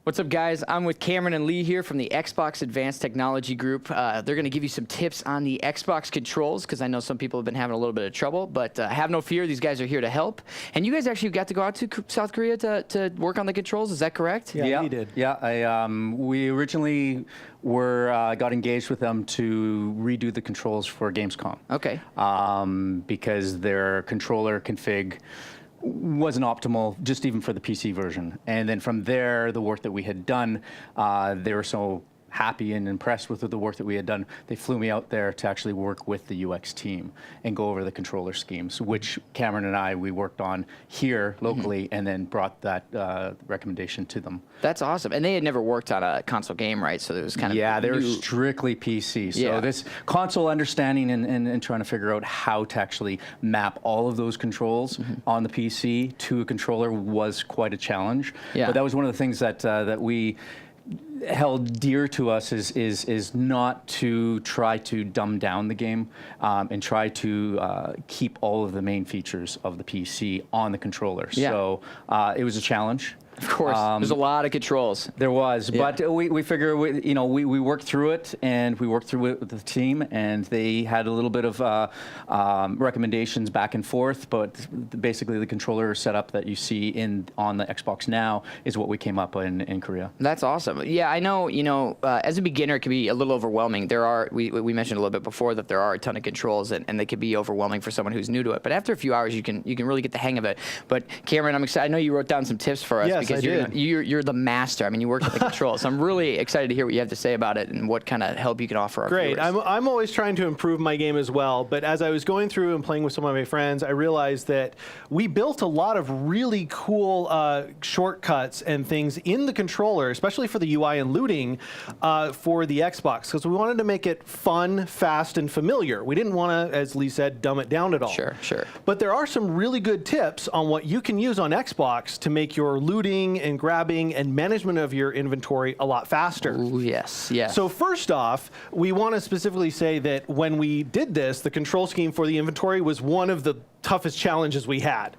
What's up, guys? I'm with Cameron and Lee here from the Xbox Advanced Technology Group. They're going to give you some tips on the Xbox controls because I know some people have been having a little bit of trouble, but have no fear. These guys are here to help. And you guys actually got to go out to South Korea to work on the controls. Is that correct? Yeah, we did. Yeah, we originally got engaged with them to redo the controls for Gamescom. Okay. Because their controller config wasn't optimal, just even for the PC version. And then from there, the work that we had done, they were so happy and impressed with the work that we had done, they flew me out there to actually work with the UX team and go over the controller schemes, which Cameron and I, we worked on here locally and then brought that recommendation to them. That's awesome. And they had never worked on a console game, right? So it was kind of Yeah, they were strictly PC. So this console understanding and trying to figure out how to actually map all of those controls on the PC to a controller was quite a challenge. Yeah. But that was one of the things that we held dear to us is not to try to dumb down the game and try to keep all of the main features of the PC on the controller. Yeah. So it was a challenge. Of course, there's a lot of controls. There was, but we figure we worked through it, and we worked through it with the team, and they had a little bit of recommendations back and forth. But basically, the controller setup that you see on the Xbox now is what we came up in Korea. That's awesome. Yeah, I know. As a beginner, it can be a little overwhelming. We mentioned a little bit before that there are a ton of controls, and they can be overwhelming for someone who's new to it. But after a few hours, you can really get the hang of it. But Cameron, I'm excited. I know you wrote down some tips for us. Yes. Because you're the master. I mean, you work at the controls. So I'm really excited to hear what you have to say about it and what kind of help you can offer our Great. viewers. I'm always trying to improve my game as well, but as I was going through and playing with some of my friends, I realized that we built a lot of really cool shortcuts and things in the controller, especially for the UI and looting for the Xbox, because we wanted to make it fun, fast, and familiar. We didn't want to, as Lee said, dumb it down at all. Sure. But there are some really good tips on what you can use on Xbox to make your looting and grabbing and management of your inventory a lot faster. Ooh, yes. So first off, we want to specifically say that when we did this, the control scheme for the inventory was one of the toughest challenges we had.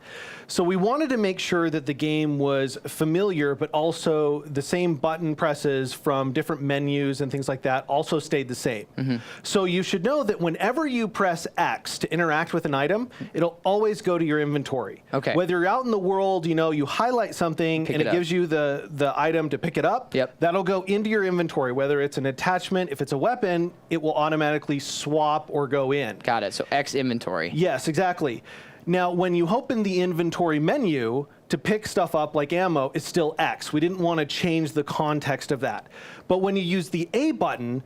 So we wanted to make sure that the game was familiar, but also the same button presses from different menus and things like that also stayed the same. So you should know that whenever you press X to interact with an item, it'll always go to your inventory. Okay. Whether you're out in the world, you highlight something and it gives you the item to pick it up. Yep. That'll go into your inventory. Whether it's an attachment, if it's a weapon, it will automatically swap or go in. Got it. So X inventory. Yes, exactly. Now, when you open the inventory menu to pick stuff up like ammo, it's still X. We didn't want to change the context of that. But when you use the A button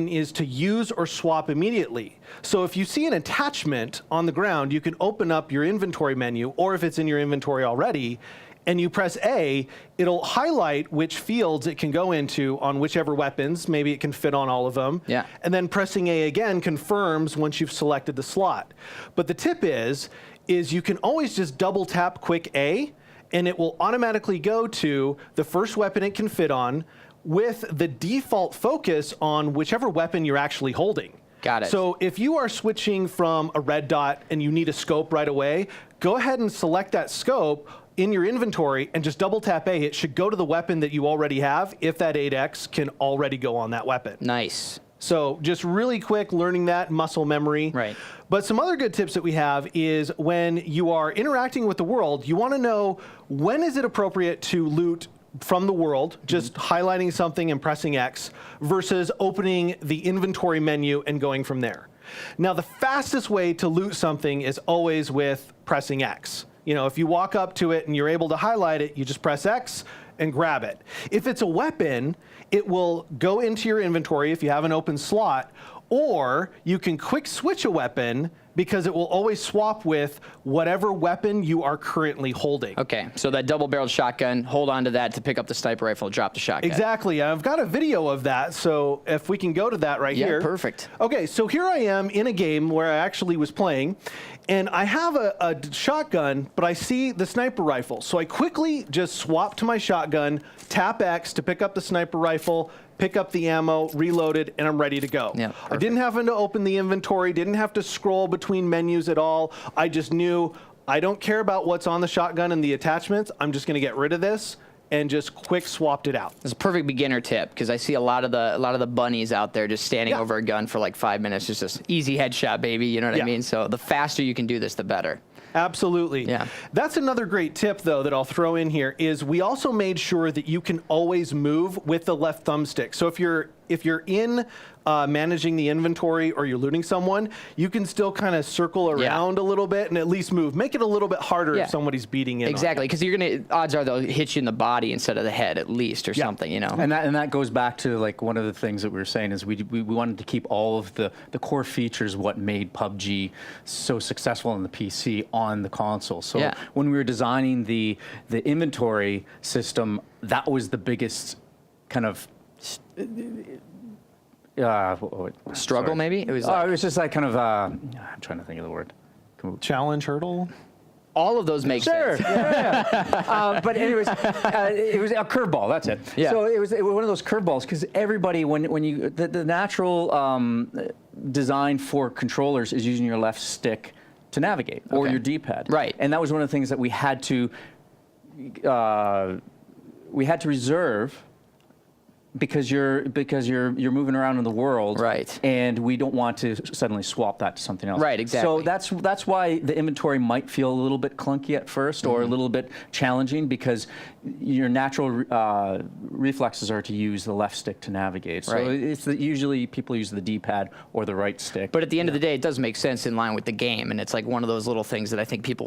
is to use or swap immediately. So if you see an attachment on the ground, you can open up your inventory menu, or if it's in your inventory already, and you press A, it'll highlight which fields it can go into on whichever weapons. Maybe it can fit on all of them. Yeah. And then pressing A again confirms once you've selected the slot. But the tip is you can always just double tap quick A, and it will automatically go to the first weapon it can fit on with the default focus on whichever weapon you're actually holding. Got it. So if you are switching from a red dot and you need a scope right away, go ahead and select that scope in your inventory and just double tap A. It should go to the weapon that you already have if that 8X can already go on that weapon. Nice. So just really quick learning that muscle memory. Right. But some other good tips that we have is when you are interacting with the world, you want to know when is it appropriate to loot from the world, just highlighting something and pressing X, versus opening the inventory menu and going from there. Now, the fastest way to loot something is always with pressing X. If you walk up to it and you're able to highlight it, you just press X and grab it. If it's a weapon, it will go into your inventory if you have an open slot, or you can quick switch a weapon because it will always swap with whatever weapon you are currently holding. Okay, so that double-barreled shotgun, hold on to that to pick up the sniper rifle, drop the shotgun. Exactly. I've got a video of that, so if we can go to that right here. Yeah, perfect. Okay, so here I am in a game where I actually was playing, and I have a shotgun, but I see the sniper rifle. So I quickly just swap to my shotgun, tap X to pick up the sniper rifle, pick up the ammo, reloaded, and I'm ready to go. Yeah, I didn't have to open the inventory, didn't have to scroll between menus at all. I just knew I don't care about what's on the shotgun and the attachments. I'm just going to get rid of this and just quick swapped it out. It's a perfect beginner tip because I see a lot of the bunnies out there just standing over a gun for like 5 minutes, just easy headshot, baby. You know what I mean? So the faster you can do this, the better. Absolutely. Yeah. That's another great tip, though, that I'll throw in here is we also made sure that you can always move with the left thumbstick. So if you're in managing the inventory or you're looting someone, you can still kind of circle around a little bit and at least move. Make it a little bit harder if somebody's beating in. Exactly, because odds are they'll hit you in the body instead of the head at least or something, you know. And that goes back to like one of the things that we were saying is we wanted to keep all of the core features what made PUBG so successful on the PC on the console. So when we were designing the inventory system, that was the biggest kind of struggle, maybe? It was it was just like kind of I'm trying to think of the word. Challenge, hurdle? all of those make sense. But anyways, it was a curveball. That's it. Yeah. So it was one of those curveballs because everybody, when you the natural design for controllers is using your left stick to navigate or your D-pad. Right. And that was one of the things that we had to reserve. Because you're moving around in the world, right? And we don't want to suddenly swap that to something else, right? Exactly. So that's why the inventory might feel a little bit clunky at first, or a little bit challenging, because your natural reflexes are to use the left stick to navigate. So it's usually people use the D-pad or the right stick. But at the end of the day, it does make sense in line with the game, and it's like one of those little things that I think people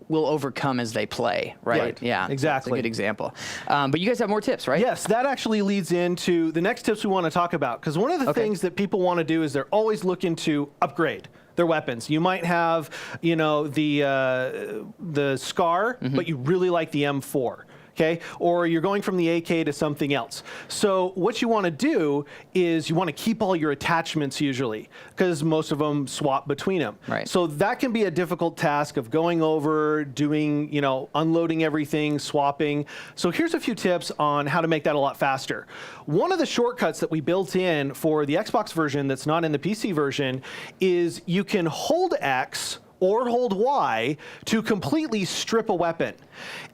will overcome as they play, right? Yeah, exactly. That's a good example. But you guys have more tips, right? Yes, that actually leads into the next tips we want to talk about, because one of the things that people want to do is they're always looking to upgrade their weapons. You might have, you know, the SCAR, but you really like the M4. Okay, or you're going from the AK to something else. So what you want to do is you want to keep all your attachments usually, because most of them swap between them. Right. So that can be a difficult task of going over, doing, you know, unloading everything, swapping. So here's a few tips on how to make that a lot faster. One of the shortcuts that we built in for the Xbox version that's not in the PC version is you can hold X or hold Y to completely strip a weapon.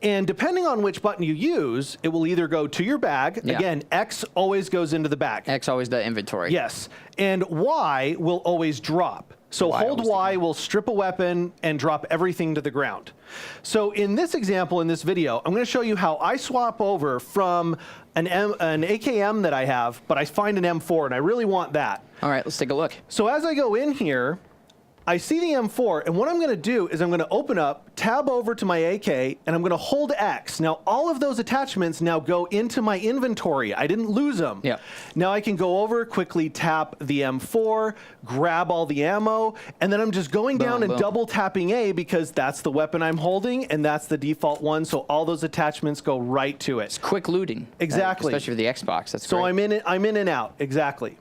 And depending on which button you use, it will either go to your bag. Yeah. Again, X always goes into the bag. X always the inventory. Yes. And Y will always drop. So hold Y will strip a weapon and drop everything to the ground. So in this example, in this video, I'm going to show you how I swap over from an AKM that I have, but I find an M4 and I really want that. All right, let's take a look. So as I go in here, I see the M4, and what I'm going to do is I'm going to open up, tab over to my AK, and I'm going to hold X. Now, all of those attachments now go into my inventory. I didn't lose them. Yeah. Now I can go over, quickly tap the M4, grab all the ammo, and then I'm just going down and double tapping A because that's the weapon I'm holding, and that's the default one, so all those attachments go right to it. It's quick looting. Exactly. Especially for the Xbox. That's so great. I'm in and out. Exactly.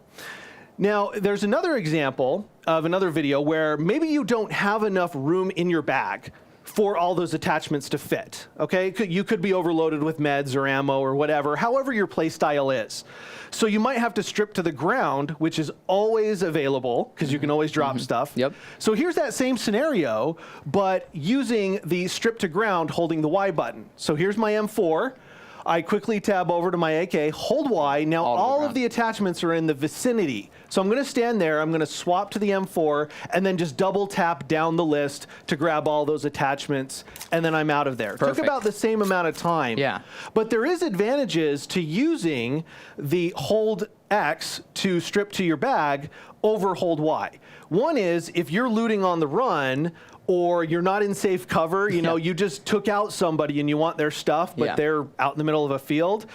Now, there's another example of another video where maybe you don't have enough room in your bag for all those attachments to fit, okay? You could be overloaded with meds or ammo or whatever, however your play style is. So you might have to strip to the ground, which is always available because you can always drop stuff. Yep. So here's that same scenario, but using the strip to ground holding the Y button. So here's my M4. I quickly tab over to my AK, hold Y. Now all of the attachments are in the vicinity. So I'm going to stand there, I'm going to swap to the M4, and then just double tap down the list to grab all those attachments, and then I'm out of there. Perfect. Took about the same amount of time. Yeah. But there is advantages to using the hold X to strip to your bag over hold Y. One is if you're looting on the run, or you're not in safe cover, you know, you just took out somebody and you want their stuff, but they're out in the middle of a field,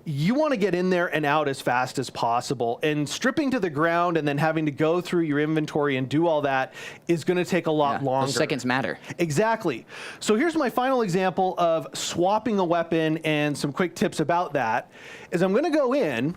you want to get in there and out as fast as possible. And stripping to the ground and then having to go through your inventory and do all that is going to take a lot longer. Those seconds matter. Exactly. So here's my final example of swapping a weapon and some quick tips about that, is I'm going to go in,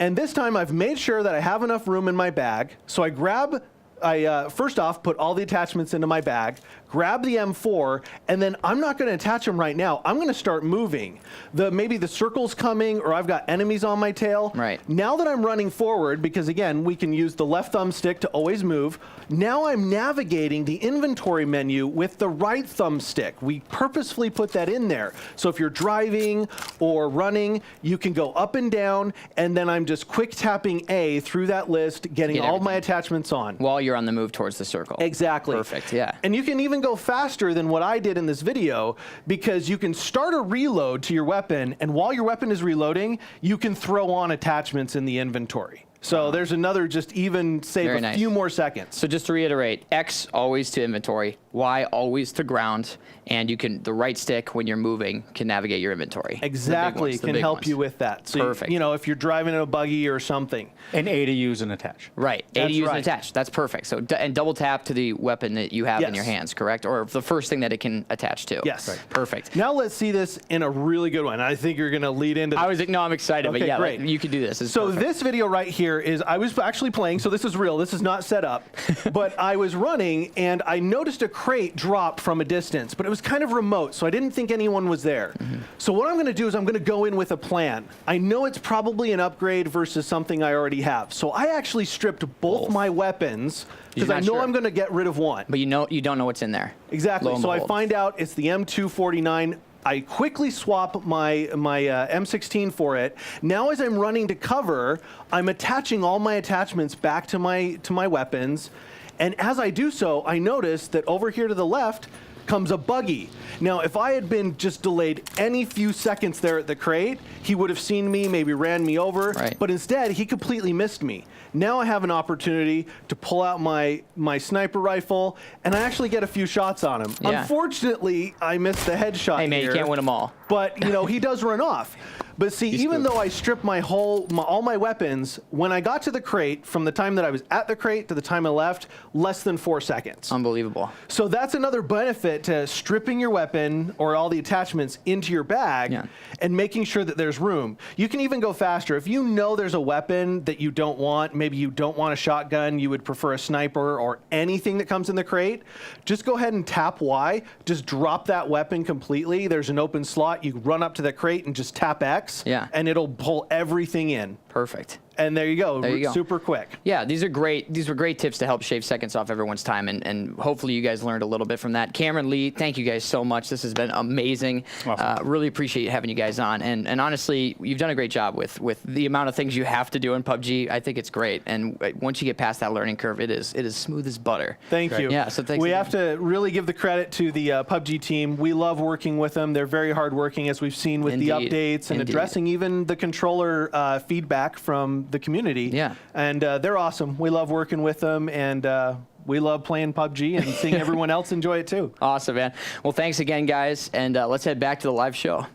and this time I've made sure that I have enough room in my bag. So I first off, put all the attachments into my bag, grab the M4, and then I'm not going to attach them right now. I'm going to start moving. Maybe the circle's coming, or I've got enemies on my tail. Right. Now that I'm running forward, because again, we can use the left thumbstick to always move, now I'm navigating the inventory menu with the right thumbstick. We purposefully put that in there. So if you're driving or running, you can go up and down, and then I'm just quick tapping A through that list, getting all my attachments on. While you're on the move towards the circle. Exactly. Perfect, yeah. And you can even go faster than what I did in this video, because you can start a reload to your weapon, and while your weapon is reloading, you can throw on attachments in the inventory. So there's another, just even save a few more seconds. So just to reiterate, X always to inventory, Y always to ground, and you can, the right stick when you're moving can navigate your inventory. Exactly, it can help you with that. So perfect. You know, if you're driving in a buggy or something. And A to use and attach. Right, A to use and attach. That's perfect. So and double tap to the weapon that you have in your hands, correct? Or the first thing that it can attach to. Yes. Right. Perfect. Now let's see this in a really good one. I think you're going to lead into this. No, I'm excited, Okay, but yeah, great. you can do this. It's So perfect. this video right here is, I was actually playing, so this is real, this is not set up, but I was running and I noticed a crate drop from a distance, but it was kind of remote, so I didn't think anyone was there. So what I'm going to do is I'm going to go in with a plan. I know it's probably an upgrade versus something I already have. So I actually stripped both my weapons because I know I'm going to get rid of one. But you don't know what's in there. Exactly. So I behold. find out it's the M249. I quickly swap my M16 for it. Now as I'm running to cover, I'm attaching all my attachments back to my weapons. And as I do so, I notice that over here to the left comes a buggy. Now, if I had been just delayed any few seconds there at the crate, he would have seen me, maybe ran me over. Right. But instead, he completely missed me. Now I have an opportunity to pull out my sniper rifle, and I actually get a few shots on him. Yeah. Unfortunately, I missed the headshot. Hey, man, you can't win them all. But, you know, he does run off. But see, even though I stripped all my weapons, when I got to the crate, from the time that I was at the crate to the time I left, less than 4 seconds. Unbelievable. So that's another benefit to stripping your weapon or all the attachments into your bag and making sure that there's room. You can even go faster. If you know there's a weapon that you don't want, maybe you don't want a shotgun, you would prefer a sniper or anything that comes in the crate, just go ahead and tap Y. Just drop that weapon completely. There's an open slot. You run up to the crate and just tap X. Yeah. And it'll pull everything in. Perfect. And there you go. There you go. Super quick. Yeah, these are great. These were great tips to help shave seconds off everyone's time, and hopefully you guys learned a little bit from that. Cameron, Lee, thank you guys so much. This has been amazing. Awesome. Really appreciate having you guys on, and honestly, you've done a great job with the amount of things you have to do in PUBG. I think it's great, and once you get past that learning curve, it is smooth as butter. Thank you. Yeah, so thanks. We again. have to really give the credit to the PUBG team. We love working with them. They're very hardworking, as we've seen with the updates and addressing even the controller feedback from the community. Yeah. And they're awesome. We love working with them, and we love playing PUBG and seeing everyone else enjoy it too. Awesome, man. Well, thanks again, guys, and let's head back to the live show.